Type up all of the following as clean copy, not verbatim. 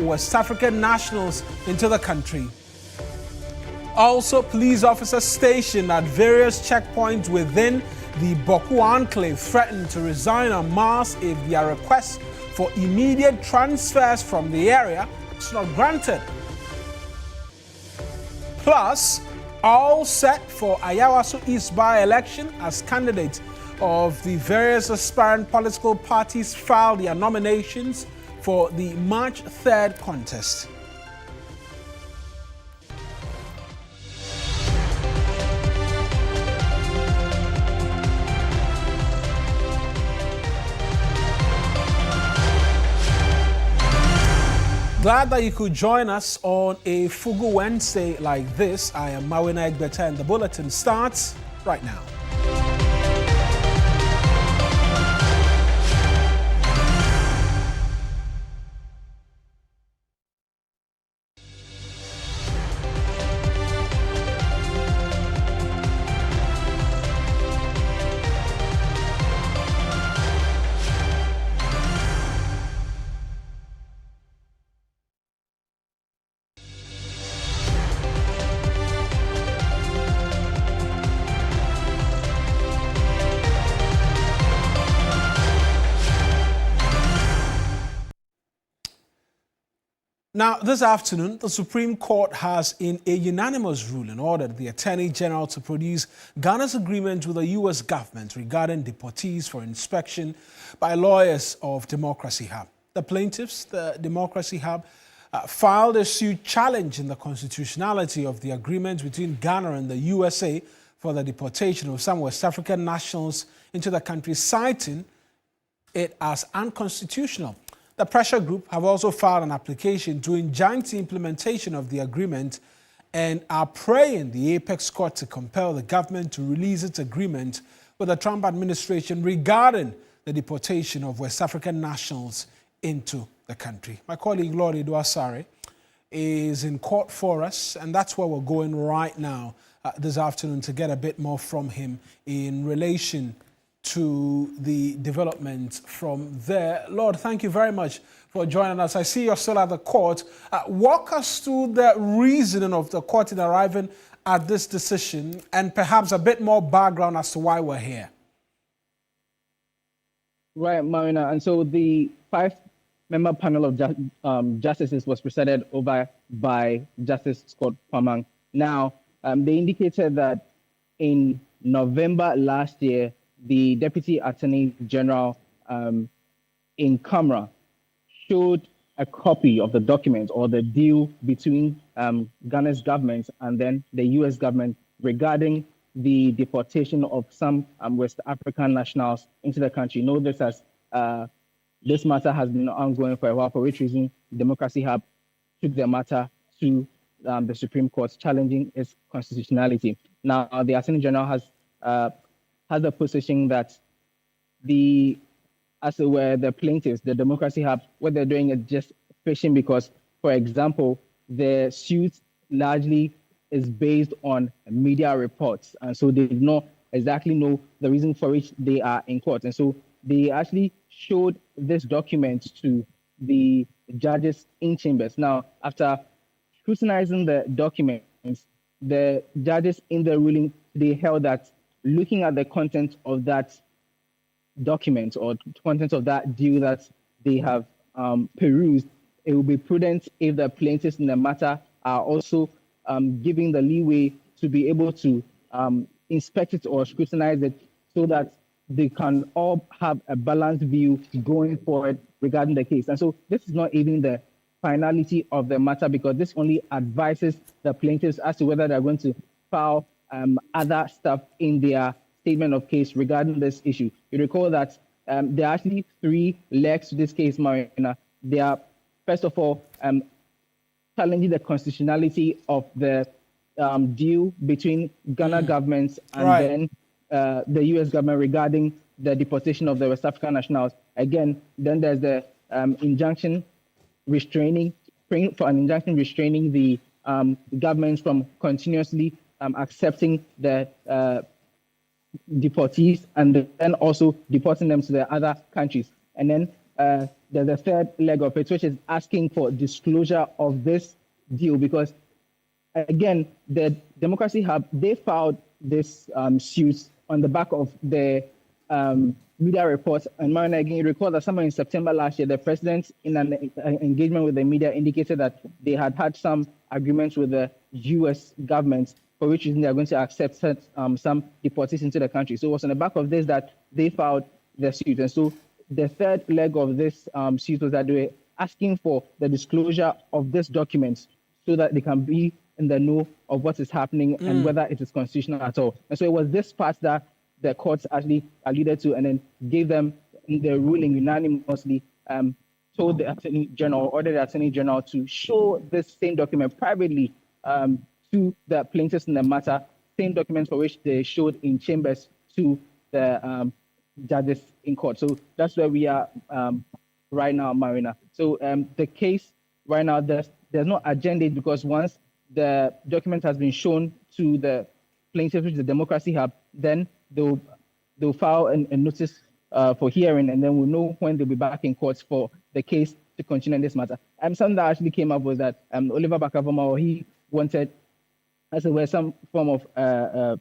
West African nationals into the country. Also, police officers stationed at various checkpoints within the Bawku enclave threatened to resign en masse if their request for immediate transfers from the area is not granted. Plus, all set for Ayawaso East by-election as candidates of the various aspirant political parties filed their nominations for the March 3rd contest. Glad that you could join us on a Fugu Wednesday like this. I am Mawina Egbeta and the bulletin starts right now. Now, this afternoon, the Supreme Court has, in a unanimous ruling, ordered the Attorney General to produce Ghana's agreement with the U.S. government regarding deportees for inspection by lawyers of Democracy Hub. The plaintiffs, the Democracy Hub, filed a suit challenging the constitutionality of the agreement between Ghana and the USA for the deportation of some West African nationals into the country, citing it as unconstitutional. The pressure group have also filed an application to enjoin the implementation of the agreement and are praying the Apex Court to compel the government to release its agreement with the Trump administration regarding the deportation of West African nationals into the country. My colleague Lord Eduasare is in court for us, and that's where we're going right now this afternoon to get a bit more from him in relation to the development from there. Lord, thank you very much for joining us. I see you're still at the court. Walk us through the reasoning of the court in arriving at this decision and perhaps a bit more background as to why we're here. Right, Marina. And so the 5-member panel of justices was presided over by Justice Scott Pamang. Now, they indicated that in November last year, the Deputy Attorney General in camera showed a copy of the document or the deal between Ghana's government and then the US government regarding the deportation of some West African nationals into the country. Know this as this matter has been ongoing for a while, for which reason Democracy Hub took the matter to the Supreme Court, challenging its constitutionality. Now, the Attorney General has the position that as it were, the plaintiffs, the Democracy Hub, what they're doing is just fishing because, for example, the suit largely is based on media reports. And so they did not exactly know the reason for which they are in court. And so they actually showed this document to the judges in chambers. Now, after scrutinizing the documents, the judges in the ruling, they held that looking at the content of that document or content of that deal that they have perused, it will be prudent if the plaintiffs in the matter are also giving the leeway to be able to inspect it or scrutinize it so that they can all have a balanced view going forward regarding the case. And so this is not even the finality of the matter because this only advises the plaintiffs as to whether they're going to file other stuff in their statement of case regarding this issue. You recall that there are actually 3 legs to this case, Marina. They are, first of all, challenging the constitutionality of the deal between Ghana government and then the U.S. government regarding the deportation of the West African nationals. Again, then there's the injunction restraining the government from continuously accepting the deportees and then also deporting them to the other countries. And then there's a third leg of it, which is asking for disclosure of this deal, because again, the Democracy Hub, they filed this suit on the back of the media reports. And Marina, again, you recall that somewhere in September last year, the president, in an engagement with the media, indicated that they had some agreements with the U.S. government for which reason they are going to accept some deportees into the country. So it was on the back of this that they filed the suit. And so the third leg of this suit was that they were asking for the disclosure of this document so that they can be in the know of what is happening and whether it is constitutional at all. And so it was this part that the courts actually alluded to and then gave them the ruling unanimously, told the Attorney General, ordered the Attorney General to show this same document privately to the plaintiffs in the matter, same document for which they showed in chambers to the judges in court. So that's where we are right now, Marina. So the case right now, there's no agenda, because once the document has been shown to the plaintiffs, which is the Democracy Hub, then they'll file a notice for hearing, and then we'll know when they'll be back in court for the case to continue in this matter. Something that actually came up was that Oliver Bakavoma, he wanted, as it were, some form of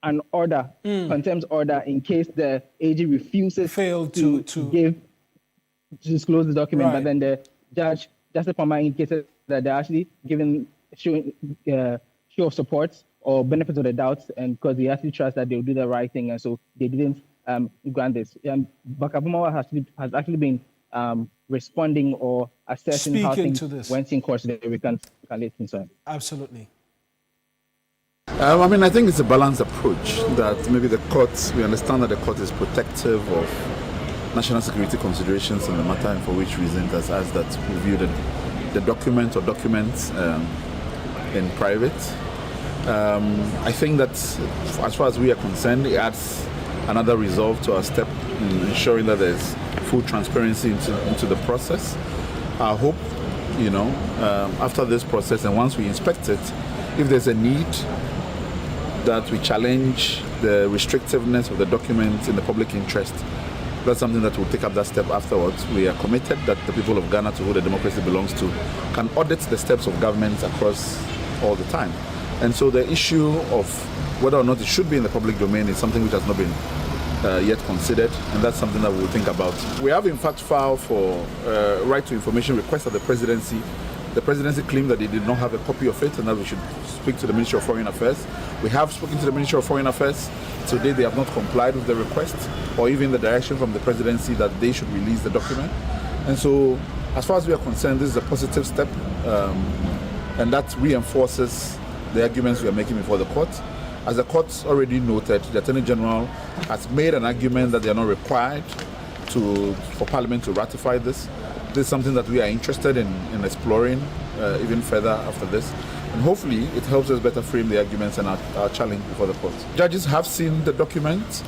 an order, contempt order, in case the AG refuses to disclose the document. Right. But then the judge, Justice Palmer, indicated that they're actually showing show of support or benefit of the doubt, and because they actually trust that they'll do the right thing, and so they didn't grant this. Bakavoma has actually been responding or assessing Speaking how things to this. went in court today. We can let concern. Absolutely. I mean, I think it's a balanced approach that maybe the courts, we understand that the court is protective of national security considerations in the matter, and for which reason it has asked that we view the document or documents in private. I think that as far as we are concerned, it adds another resolve to our step in ensuring that there's full transparency into the process. I hope, after this process and once we inspect it, if there's a need that we challenge the restrictiveness of the document in the public interest, that's something that we'll take up that step afterwards. We are committed that the people of Ghana, to who the democracy belongs to, can audit the steps of governments across all the time. And so the issue of whether or not it should be in the public domain is something which has not been yet considered, and that's something that we'll think about. We have in fact filed for right to information request at the presidency. The presidency claimed that they did not have a copy of it and that we should speak to the Ministry of Foreign Affairs. We have spoken to the Ministry of Foreign Affairs. Today they have not complied with the request or even the direction from the presidency that they should release the document. And so as far as we are concerned, this is a positive step, and that reinforces the arguments we are making before the court. As the court already noted, the Attorney General has made an argument that they are not required for Parliament to ratify this. This is something that we are interested in exploring even further after this. And hopefully it helps us better frame the arguments and our challenge before the court. Judges have seen the document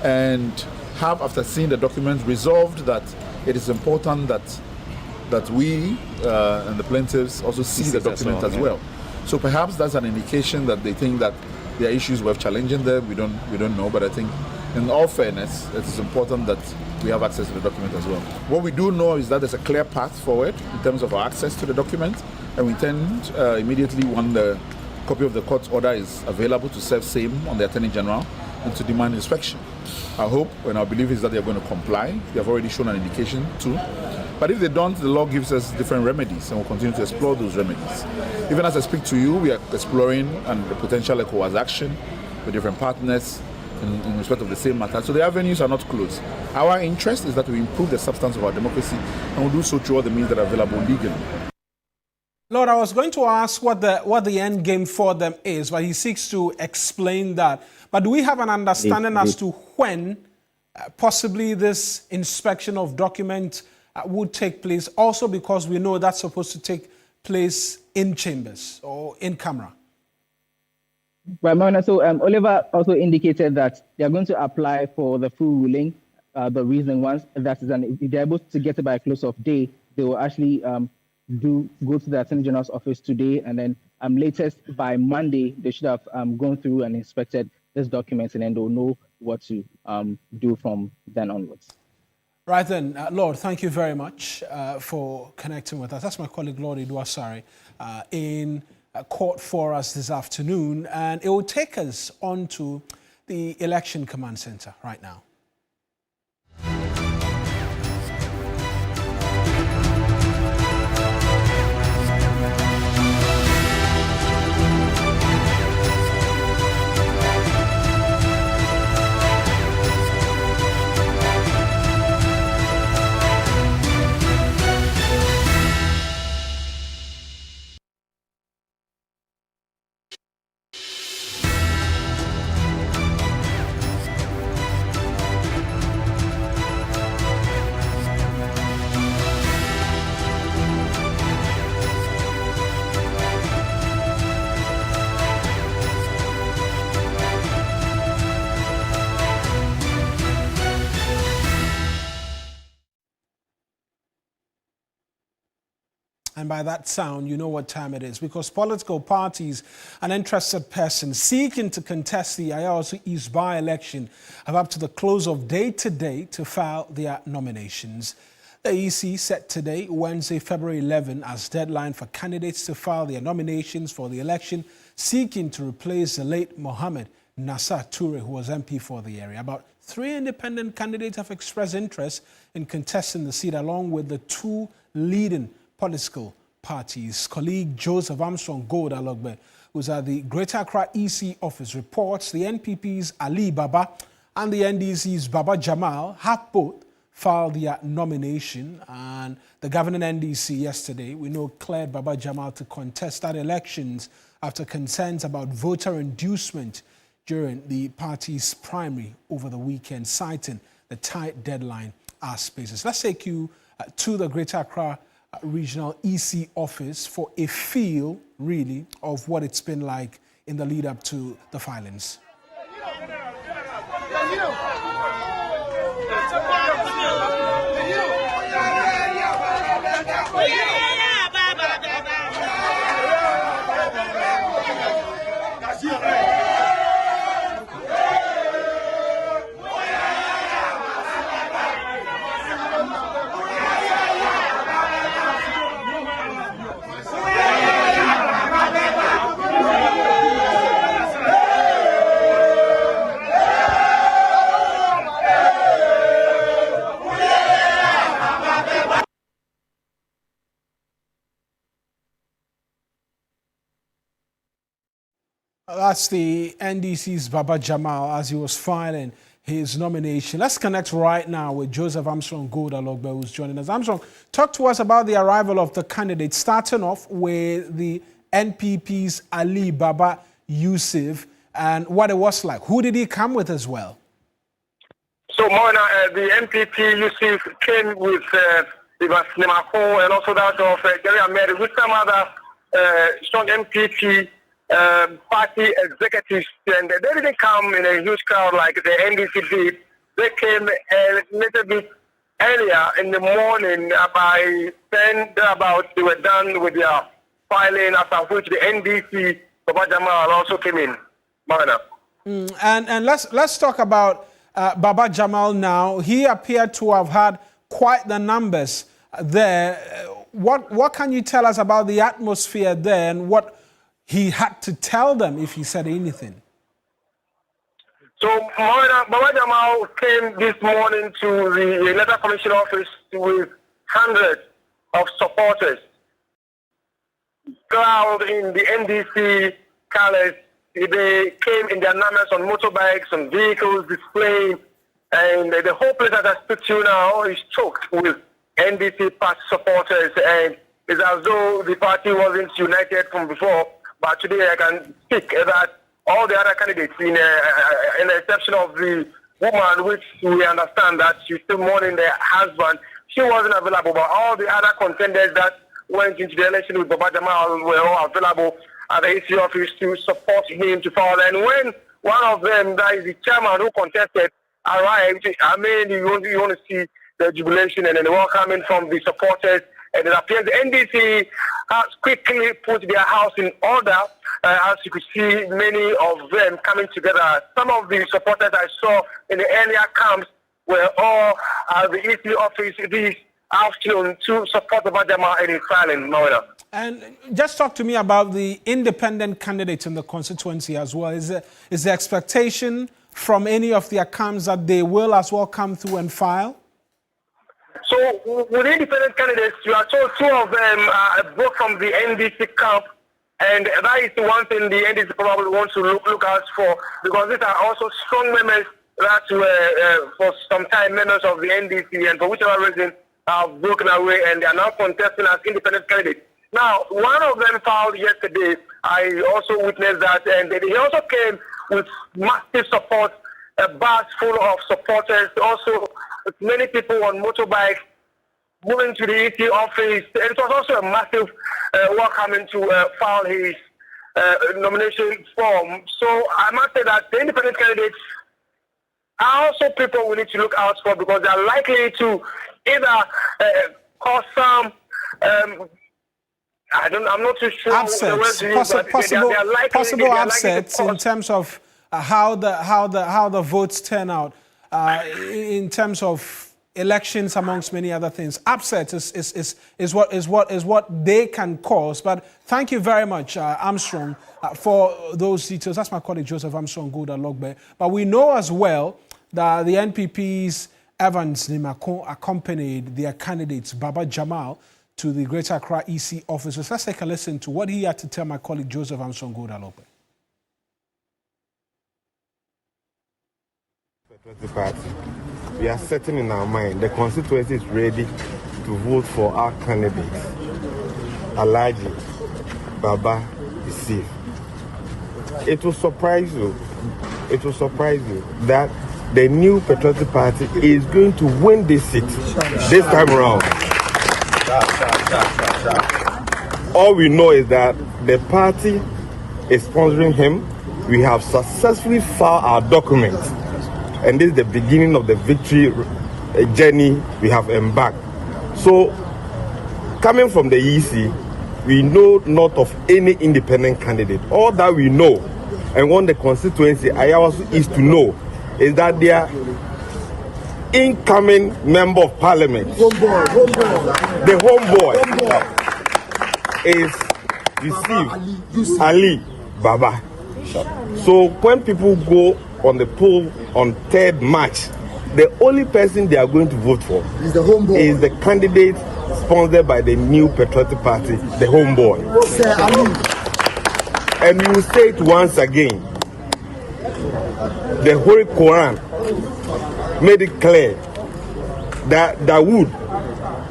and have, after seeing the document, resolved that it is important that we and the plaintiffs also see the document as well. So perhaps that's an indication that they think that there are issues worth challenging there. We don't know, but I think in all fairness, it is important that we have access to the document as well. What we do know is that there's a clear path forward in terms of our access to the document, and we intend immediately when the copy of the court's order is available to serve same on the Attorney General and to demand inspection. Our hope and our belief is that they are going to comply. They have already shown an indication too. But if they don't, the law gives us different remedies, and we'll continue to explore those remedies. Even as I speak to you, we are exploring the potential ECOWAS action with different partners in respect of the same matter. So the avenues are not closed. Our interest is that we improve the substance of our democracy, and we'll do so through all the means that are available legally. Lord, I was going to ask what the end game for them is, but he seeks to explain that. But do we have an understanding as to when possibly this inspection of document would take place? Also, because we know that's supposed to take place in chambers or in camera. Right, Marina. So Oliver also indicated that they are going to apply for the full ruling. The reasoning once that is, and if they're able to get it by close of day, they will actually go to the Attorney General's office today, and then latest by Monday they should have gone through and inspected this document, and then they'll know what to do from then onwards. Right then, Lord, thank you very much for connecting with us. That's my colleague, Lord Iduasare, in court for us this afternoon. And it will take us on to the Election Command Center right now. And by that sound, you know what time it is, because political parties and interested persons seeking to contest the Ayawaso East by-election have up to the close of day today to file their nominations. The EC set today, Wednesday, February 11, as deadline for candidates to file their nominations for the election seeking to replace the late Mohammed Nassar Toure, who was MP for the area. About 3 independent candidates have expressed interest in contesting the seat, along with the 2 leading political parties. Colleague Joseph Armstrong Gold Alogbe, who's at the Greater Accra EC office, reports the NPP's Ali Baba and the NDC's Baba Jamal have both filed their nomination, and the governing NDC yesterday, we know, cleared Baba Jamal to contest that elections after concerns about voter inducement during the party's primary over the weekend, citing the tight deadline as basis. Let's take you to the Greater Accra Regional EC office for a feel, really, of what it's been like in the lead up to the filings. That's the NDC's Baba Jamal as he was filing his nomination. Let's connect right now with Joseph Armstrong Gold Alogbe, who's joining us. Armstrong, talk to us about the arrival of the candidates, starting off with the NPP's Ali Baba Yusuf and what it was like. Who did he come with as well? So, Mona, the NPP Yusuf came with Ibas Nemako and also that of Gary Ahmed, with some other strong NPP party executives, and they didn't come in a huge crowd like the NDC did. They came a little bit earlier in the morning, by 10 thereabouts. They were done with their filing, after which the NDC, Baba Jamal, also came in. Mona. And let's talk about Baba Jamal now. He appeared to have had quite the numbers there. What can you tell us about the atmosphere there and what he had to tell them if he said anything? So, Baba Jamal came this morning to the Electoral Commission office with hundreds of supporters, crowd in the NDC colors. They came in their numbers on motorbikes, on vehicles, displaying, and the whole place that I speak to now is choked with NDC party supporters, and it's as though the party wasn't united from before. But today I can speak that all the other candidates, in the exception of the woman, which we understand that she's still mourning their husband, she wasn't available. But all the other contenders that went into the election with Baba Jamal were all available at the EC office to support him to file. And when one of them, that is the chairman who contested, arrived, I mean, you want to see the jubilation and the welcoming from the supporters. And it appears the NDC has quickly put their house in order. As you could see, many of them coming together. Some of the supporters I saw in the earlier camps were all at the EC office this afternoon to support Baba Jamal in his filing, Maura. And just talk to me about the independent candidates in the constituency as well. Is the expectation from any of their camps that they will as well come through and file? So with independent candidates, you are told two of them broke from the NDC camp, and that is the one thing the NDC probably wants to look out for, because these are also strong members that were for some time members of the NDC, and for whichever reason have broken away and they are now contesting as independent candidates. Now, one of them filed yesterday. I also witnessed that, and he also came with massive support, a bus full of supporters, also many people on motorbikes moving to the EC office. It was also a massive welcoming to file his nomination form. So I must say that the independent candidates are also people we need to look out for, because they are likely to either cause some I'm not too sure. Upsets, possible upsets in terms of how the votes turn out, in terms of elections, amongst many other things. Upsets is what they can cause. But thank you very much, Armstrong, for those details. That's my colleague Joseph Armstrong Goda Logbe. But we know as well that the NPP's Evans Nimako accompanied their candidates Baba Jamal to the Greater Accra EC offices. Let's take a listen to what he had to tell my colleague Joseph Armstrong Goda Logbe. We are setting in our mind the constituency is ready to vote for our candidates. Alaji Baba Isif. It will surprise you that the new Patriotic Party is going to win this seat this time around. All we know is that the party is sponsoring him. We have successfully filed our documents, and this is the beginning of the victory journey we have embarked. So, coming from the EC, we know not of any independent candidate. All that we know, and want the constituency Ayawasu is to know, is that their incoming member of parliament, the homeboy, is Yusuf Ali Baba. So when people go on the poll on 3rd March, the only person they are going to vote for is the candidate sponsored by the new Patriotic Party, the homeboy. And we will say it once again. The Holy Quran made it clear that Dawood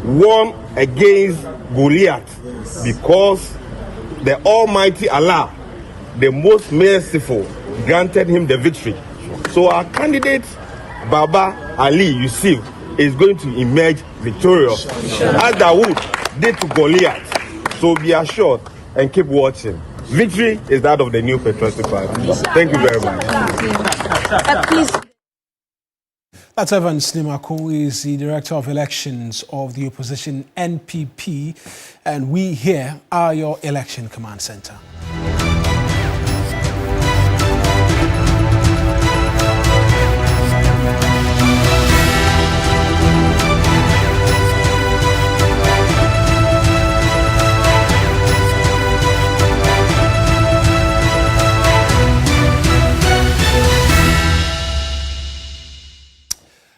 won against Goliath because the Almighty Allah, the most merciful, granted him the victory. So our candidate, Baba Ali Yusuf, is going to emerge victorious, as Dawood did to Goliath. So be assured and keep watching. Victory is that of the new Patriotic Party. Thank you very much. That's Evans Nimako, who is the Director of Elections of the opposition NPP, and we here are your Election Command Center.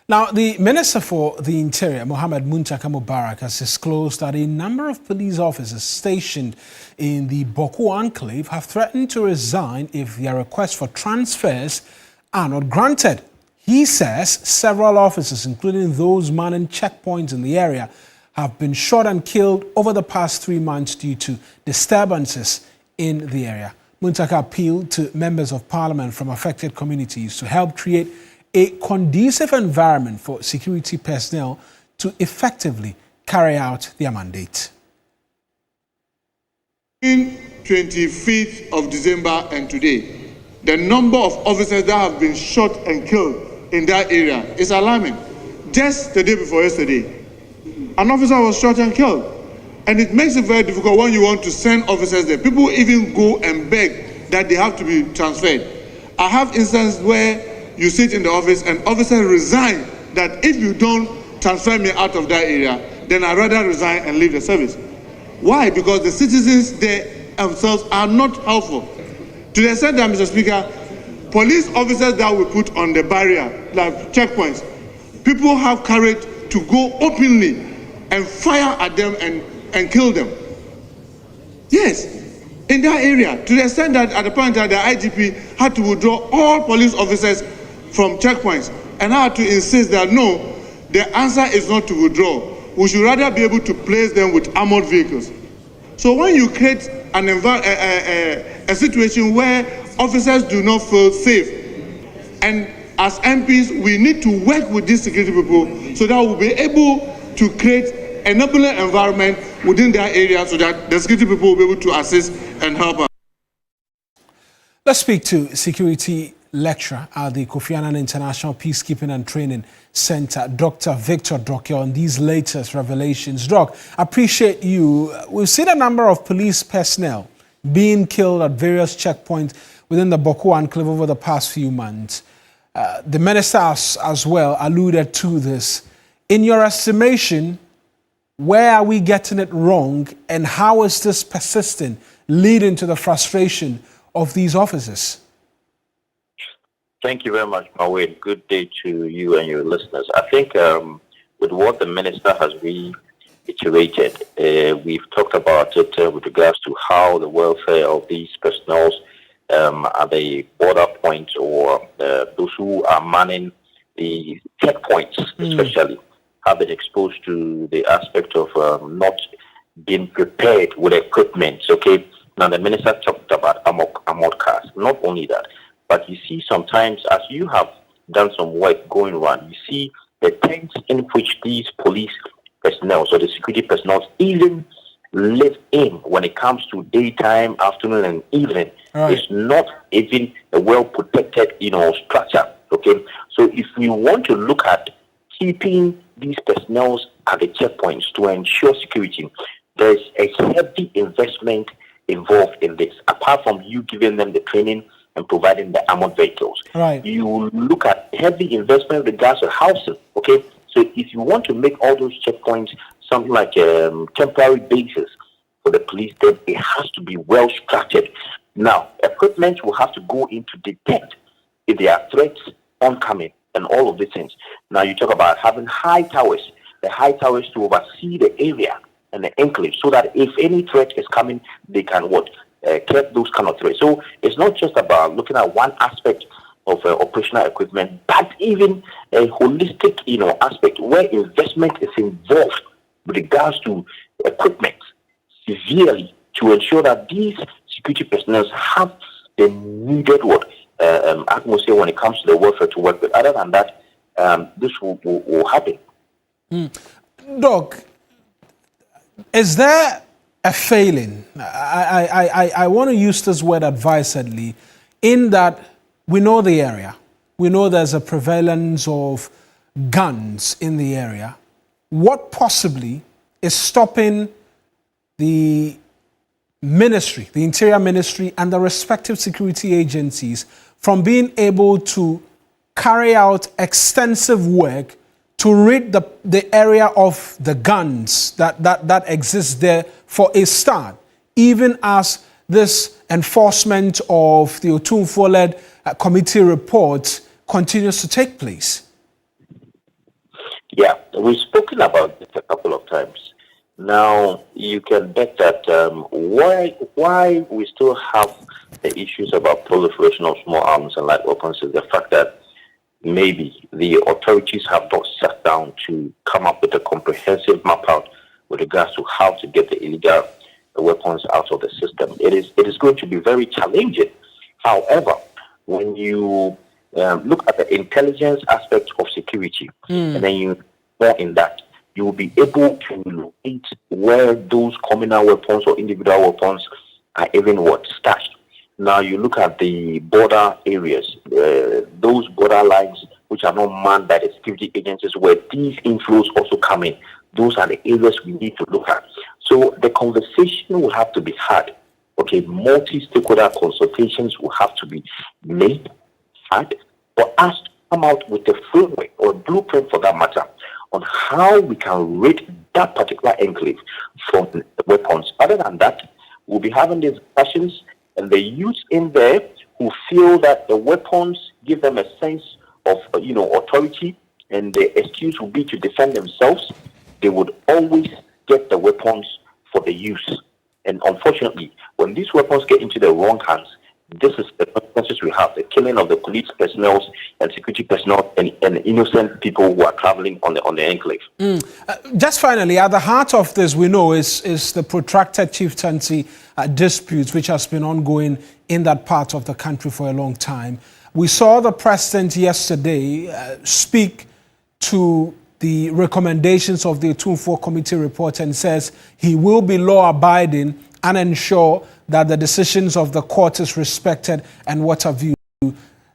Now, the Minister for the Interior, Mohammed Muntaka Mubarak, has disclosed that a number of police officers stationed in the Bawku enclave have threatened to resign if their requests for transfers are not granted. He says several officers, including those manning checkpoints in the area, have been shot and killed over the past 3 months due to disturbances in the area. Muntaka appealed to members of parliament from affected communities to help create a conducive environment for security personnel to effectively carry out their mandate. In 25th of December and today, the number of officers that have been shot and killed in that area is alarming. Just the day before yesterday, an officer was shot and killed. And it makes it very difficult when you want to send officers there. People even go and beg that they have to be transferred. I have instances where you sit in the office and officers resign that if you don't transfer me out of that area, then I'd rather resign and leave the service. Why? Because the citizens there themselves are not helpful. To the extent that, Mr. Speaker, police officers that we put on the barrier, like checkpoints, people have courage to go openly and fire at them and kill them. Yes, in that area, to the extent that at the point that the IGP had to withdraw all police officers from checkpoints and had to insist that no, the answer is not to withdraw. We should rather be able to place them with armored vehicles. So when you create a situation where officers do not feel safe, and as MPs, we need to work with these security people so that we'll be able to create an enabling environment within that area so that the security people will be able to assist and help us. Let's speak to security lecturer at the Kofi Annan International Peacekeeping and Training Center, Dr. Victor Doke, on these latest revelations. Doc, I appreciate you. We've seen a number of police personnel being killed at various checkpoints within the Bawku enclave over the past few months. The minister as well alluded to this. In your estimation, where are we getting it wrong, and how is this persisting, leading to the frustration of these officers? Thank you very much, Mawin. Good day to you and your listeners. I think with what the minister has reiterated, we've talked about it with regards to how the welfare of these personnel at the border points or those who are manning the checkpoints, especially, have been exposed to the aspect of not being prepared with equipment. Okay, now the minister talked about armored cars. Not only that, but you see sometimes, as you have done some work going around, you see the tents in which these police personnel, so the security personnel, even live in when it comes to daytime, afternoon, and evening. Right. It's not even a well-protected, structure. Okay, so if we want to look at keeping these personnel at the checkpoints to ensure security, there's a heavy investment involved in this. Apart from you giving them the training and providing the armored vehicles, right, you look at heavy investment in regards to housing. Okay, so if you want to make all those checkpoints something like temporary bases for the police, then it has to be well structured. Now, equipment will have to go in to detect if there are threats oncoming and all of these things. Now, you talk about having high towers, the high towers to oversee the area and the enclave, so that if any threat is coming, they can curb those kind of threats. So it's not just about looking at one aspect of operational equipment, but even a holistic, aspect where investment is involved with regards to equipment severely to ensure that these security personnel have the needed atmosphere when it comes to the warfare to work with. Other than that, this will happen. Doc, is there a failing? I want to use this word advisedly, in that we know the area. We know there's a prevalence of guns in the area. What possibly is stopping the ministry, the Interior Ministry, and the respective security agencies from being able to carry out extensive work to rid the area of the guns that exist there for a start, even as this enforcement of the Otumfuo-led committee report continues to take place? Yeah, we've spoken about this a couple of times. Now, you can bet that why we still have the issues about proliferation of small arms and light weapons is the fact that maybe the authorities have not sat down to come up with a comprehensive map out with regards to how to get the illegal weapons out of the system. It is going to be very challenging. However, when you look at the intelligence aspect of security, and then you more in that, you will be able to locate where those communal weapons or individual weapons are even stashed. Now you look at the border areas, those border lines which are not manned by the security agencies, where these inflows also come in. Those are the areas we need to look at. So the conversation will have to be had. Okay, multi-stakeholder consultations will have to be had for us come out with a framework or a blueprint for that matter on how we can rid that particular enclave from the weapons. Other than that, we'll be having these discussions, and the youth in there who feel that the weapons give them a sense of, authority, and the excuse will be to defend themselves, they would always get the weapons for the use. And unfortunately, when these weapons get into the wrong hands, this is the consequences we have: the killing of the police personnel and security personnel and innocent people who are traveling on the enclave. Just finally, at the heart of this, we know, is the protracted chieftaincy disputes, which has been ongoing in that part of the country for a long time. We saw the president yesterday speak to the recommendations of the Otumfuo Committee report and says he will be law-abiding and ensure that the decisions of the court is respected and what have you.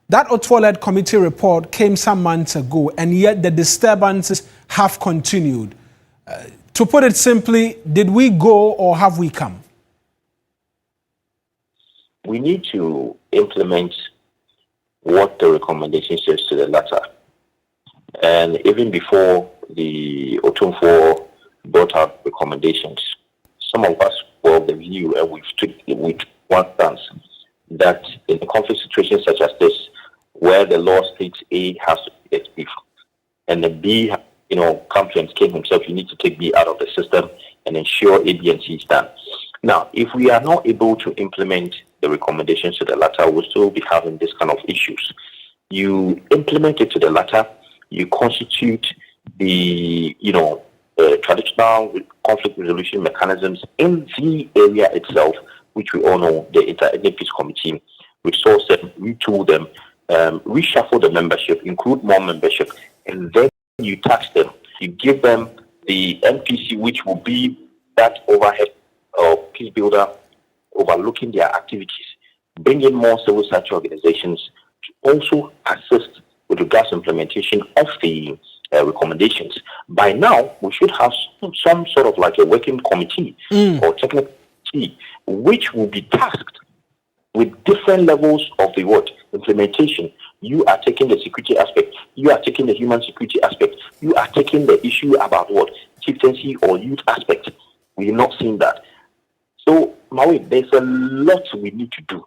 That Otumfuo-led committee report came some months ago, and yet the disturbances have continued. To put it simply, did we go or have we come? We need to implement what the recommendation says to the latter. And even before the Otumfuo brought out recommendations, some of us were of the view, and we took one stance, that in a conflict situation such as this, where the law states A has to get B, and the B, come to and King himself, you need to take B out of the system and ensure A, B, and C stand. Now, if we are not able to implement the recommendations to the latter, we'll still be having this kind of issues. You implement it to the latter, you constitute the, traditional conflict resolution mechanisms in the area itself, which we all know, the Inter-Ethnic Peace Committee, resource them, retool them, reshuffle the membership, include more membership, and then you tax them. You give them the NPC, which will be that overhead of peace builder overlooking their activities. Bring in more civil society organizations to also assist with regards to implementation of the recommendations. By now, we should have some sort of like a working committee or technical committee, which will be tasked with different levels of the implementation. You are taking the security aspect, you are taking the human security aspect, you are taking the issue about chieftaincy or youth aspect. We have not seen that. So, Maui, there's a lot we need to do.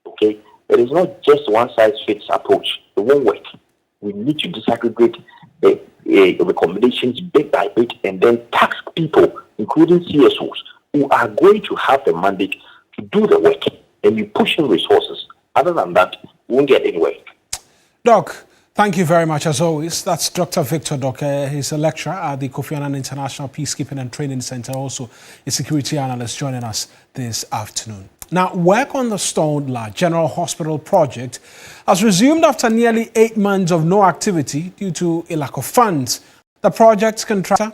Okay? It is not just one size fits approach. It won't work. We need to disaggregate the recommendations bit by bit and then tax people, including CSOs, who are going to have the mandate to do the work, and you push in resources. Other than that, we won't get anywhere. Doc, thank you very much as always. That's Dr. Victor Doc. He's a lecturer at the Kofi Annan International Peacekeeping and Training Center, also a security analyst joining us this afternoon. Now, work on the Stone Lodge General Hospital project has resumed after nearly 8 months of no activity due to a lack of funds. The project's contractor,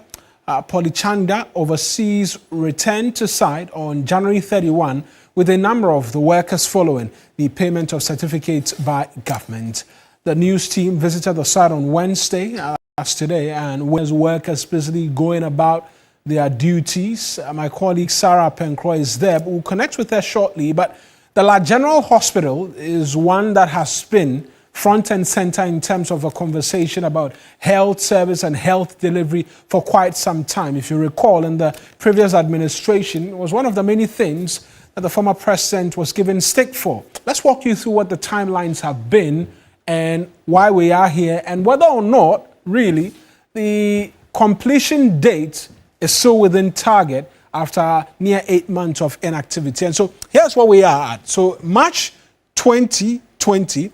Polychanda, oversees return to site on January 31 with a number of the workers following the payment of certificates by government. The news team visited the site on Wednesday, as today, and whereas workers busily going about their duties. My colleague Sarah Pencroy is there, but we'll connect with her shortly. But the La General Hospital is one that has been front and center in terms of a conversation about health service and health delivery for quite some time. If you recall, in the previous administration, it was one of the many things that the former president was given stick for. Let's walk you through what the timelines have been and why we are here, and whether or not, really, the completion date is still within target after near 8 months of inactivity. And so here's what we are at. So March 2020,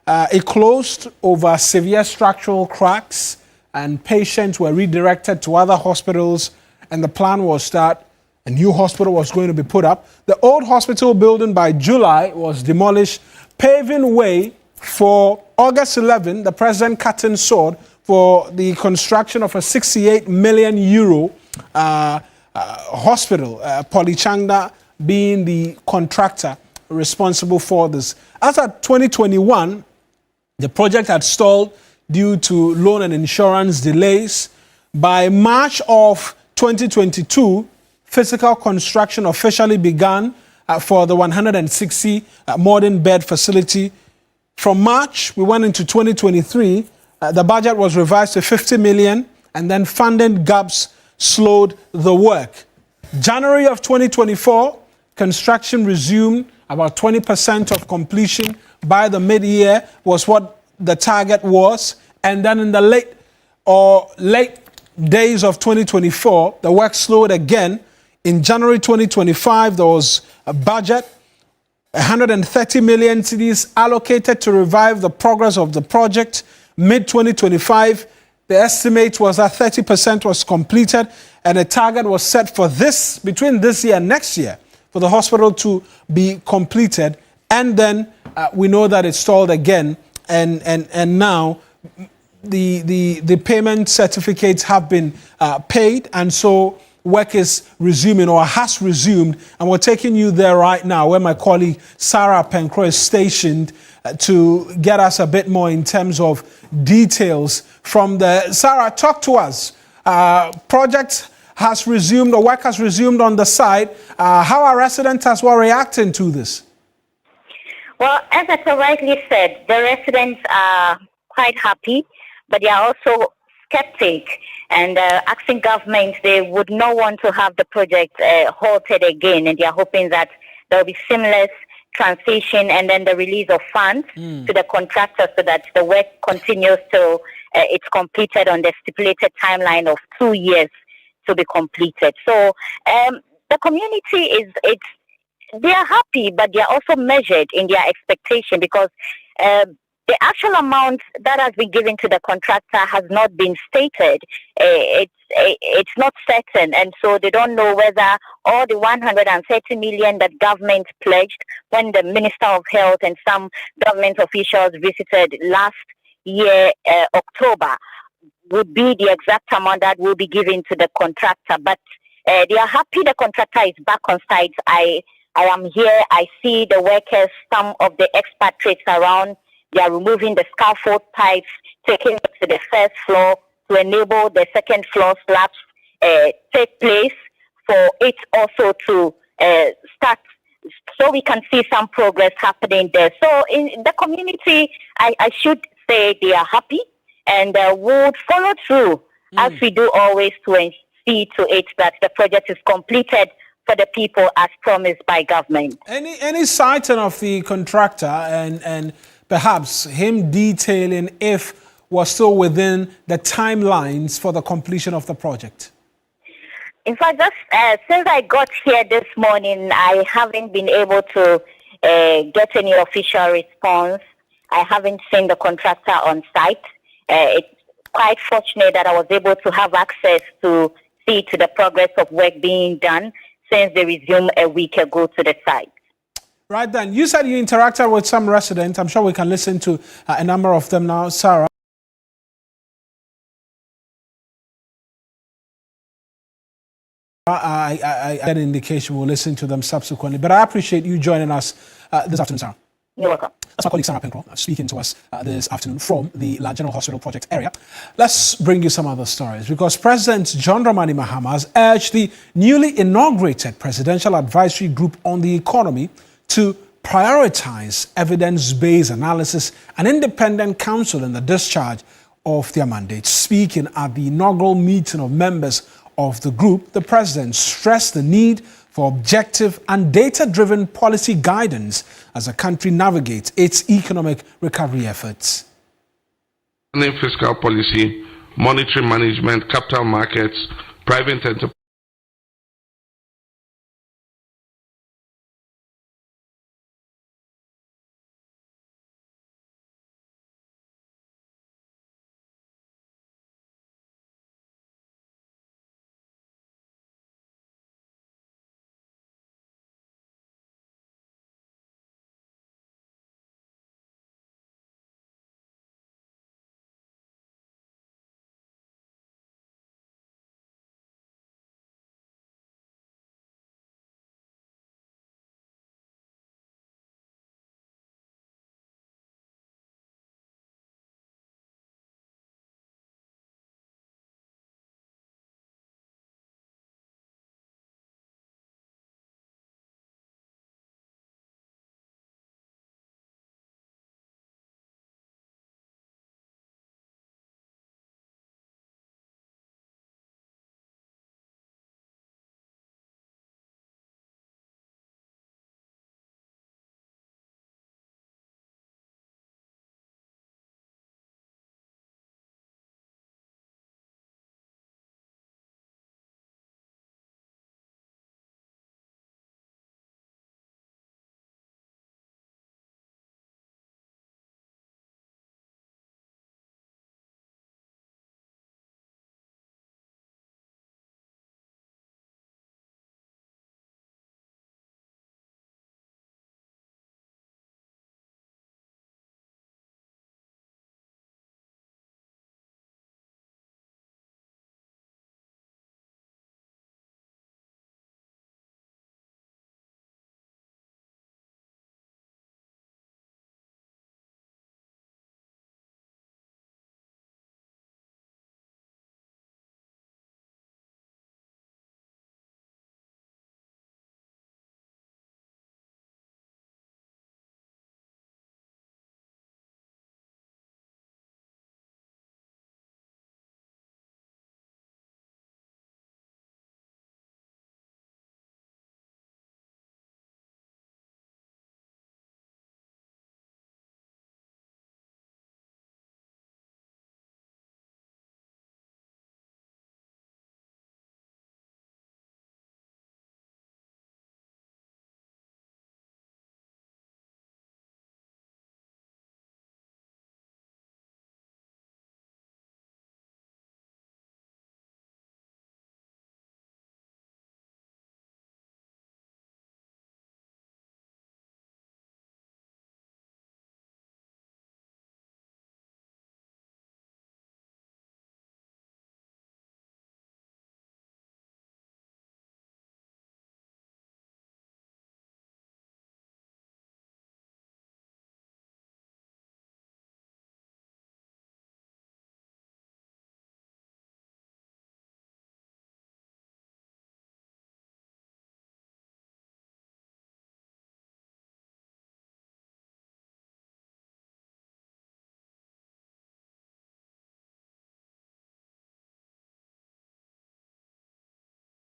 it closed over severe structural cracks, and patients were redirected to other hospitals, and the plan was that a new hospital was going to be put up. The old hospital building by July was demolished, paving way for August 11, the president cutting sword for the construction of a 68 million euro hospital, Polychanda being the contractor responsible for this. As of 2021, the project had stalled due to loan and insurance delays. By March of 2022, physical construction officially began for the 160 modern bed facility. from March, we went into 2023. The budget was revised to 50 million, and then funding gaps slowed the work. January of 2024, construction resumed. About 20% of completion by the mid-year was what the target was. And then in the late days of 2024, the work slowed again. In January 2025, there was a budget, 130 million cedis allocated to revive the progress of the project. Mid-2025, the estimate was that 30% was completed, and a target was set for between this year and next year, for the hospital to be completed. And then we know that it stalled again, and now the payment certificates have been paid, and so work is resuming, or has resumed, and we're taking you there right now, where my colleague Sarah Penkro is stationed to get us a bit more in terms of details from the. Sarah, talk to us. Project has resumed, the work has resumed on the site. How are residents as well reacting to this? Well, as I rightly said, the residents are quite happy, but they are also skeptic and asking government they would not want to have the project halted again, and they are hoping that there will be seamless transition and then the release of funds to the contractor so that the work continues till it's completed on the stipulated timeline of 2 years to be completed. So the community they are happy, but they are also measured in their expectation, because the actual amount that has been given to the contractor has not been stated. It's not certain, and so they don't know whether all the 130 million that government pledged when the Minister of Health and some government officials visited last year, October, would be the exact amount that will be given to the contractor. But they are happy the contractor is back on site. I am here. I see the workers, some of the expatriates around. They are removing the scaffold pipes, taking it to the first floor to enable the second floor slabs take place for it also to start, so we can see some progress happening there. So in the community, I should say they are happy and would follow through as we do always to see to it that the project is completed for the people as promised by government. Any sighting of the contractor and perhaps him detailing if we're still within the timelines for the completion of the project? In fact, just since I got here this morning, I haven't been able to get any official response. I haven't seen the contractor on site. It's quite fortunate that I was able to have access to see to the progress of work being done since they resumed a week ago to the site. Right then, you said you interacted with some residents. I'm sure we can listen to a number of them now. Sarah? I get an indication. We'll listen to them subsequently. But I appreciate you joining us this afternoon, Sarah. You're welcome. That's my colleague Sarah Penkro speaking to us this afternoon from the La General Hospital project area. Let's bring you some other stories, because President John Dramani Mahama has urged the newly inaugurated Presidential Advisory Group on the Economy to prioritize evidence-based analysis and independent counsel in the discharge of their mandate. Speaking at the inaugural meeting of members of the group, the president stressed the need for objective and data-driven policy guidance as the country navigates its economic recovery efforts. Fiscal policy, monetary management, capital markets, private enterprise.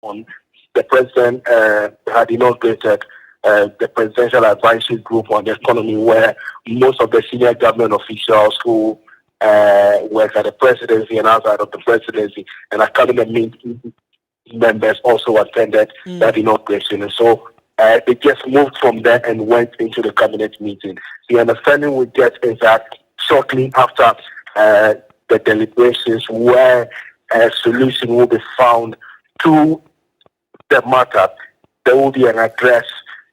on, the president had inaugurated the Presidential Advisory Group on the Economy, where most of the senior government officials who work at the presidency and outside of the presidency and are cabinet members also attended that inauguration. And so they just moved from there and went into the cabinet meeting. The understanding we get is that shortly after the deliberations, where a solution will be found to the matter, there will be an address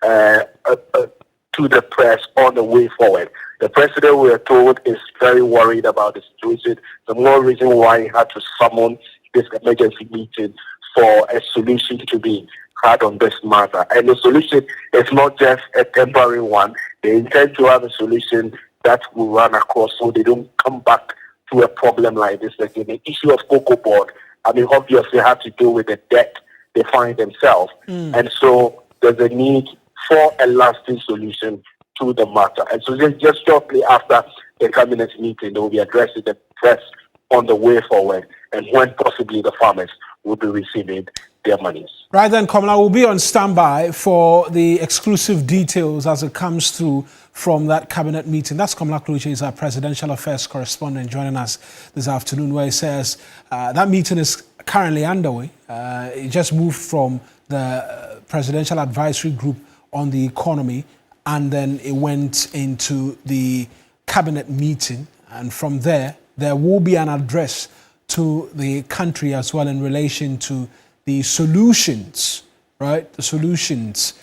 to the press on the way forward. The president, we are told, is very worried about the situation. The more reason why he had to summon this emergency meeting for a solution to be had on this matter. And the solution is not just a temporary one. They intend to have a solution that will run across so they don't come back to a problem like this again. The issue of Cocoa Board, I mean, obviously have to do with the debt they find themselves. And so there's a need for a lasting solution to the matter. And so just shortly after the cabinet meeting, they will be addressing the press on the way forward and when possibly the farmers will be receiving their monies. Right then, Komala, will be on standby for the exclusive details as it comes through from that cabinet meeting. That's Komala Kluche, is our presidential affairs correspondent, joining us this afternoon, where he says that meeting is currently underway. It just moved from the Presidential Advisory Group on the economy, and then it went into the cabinet meeting. And from there will be an address to the country as well in relation to the solutions, right? The solutions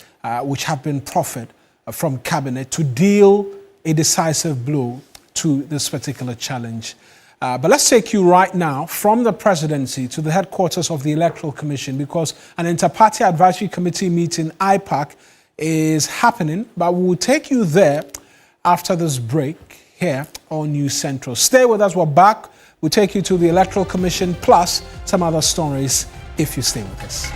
which have been proffered from cabinet to deal a decisive blow to this particular challenge. But let's take you right now from the presidency to the headquarters of the Electoral Commission, because an Inter-Party Advisory Committee meeting, IPAC, is happening. But we will take you there after this break here on News Central. Stay with us. We're back. We'll take you to the Electoral Commission plus some other stories if you stay with us.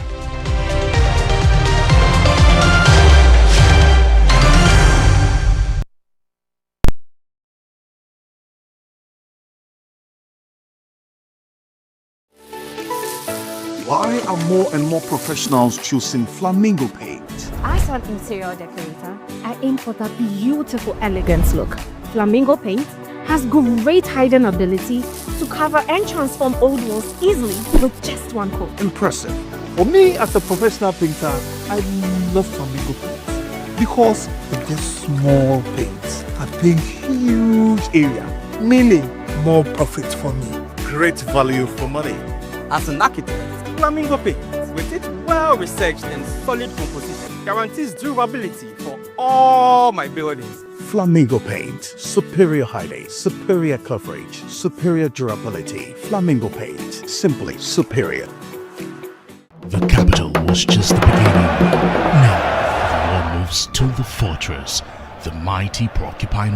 Why are more and more professionals choosing Flamingo Paint? As an interior decorator, I aim for that beautiful, elegant look. Flamingo Paint has great hiding ability to cover and transform old walls easily with just one coat. Impressive. For me, as a professional painter, I love Flamingo Paint because with this small paints, I paint huge area, meaning more profit for me. Great value for money. As an architect, Flamingo Paint, with its well-researched and solid composition, guarantees durability for all my buildings. Flamingo Paint, superior hiding, superior coverage, superior durability. Flamingo Paint, simply superior. The capital was just the beginning. Now, the war moves to the fortress, the mighty porcupine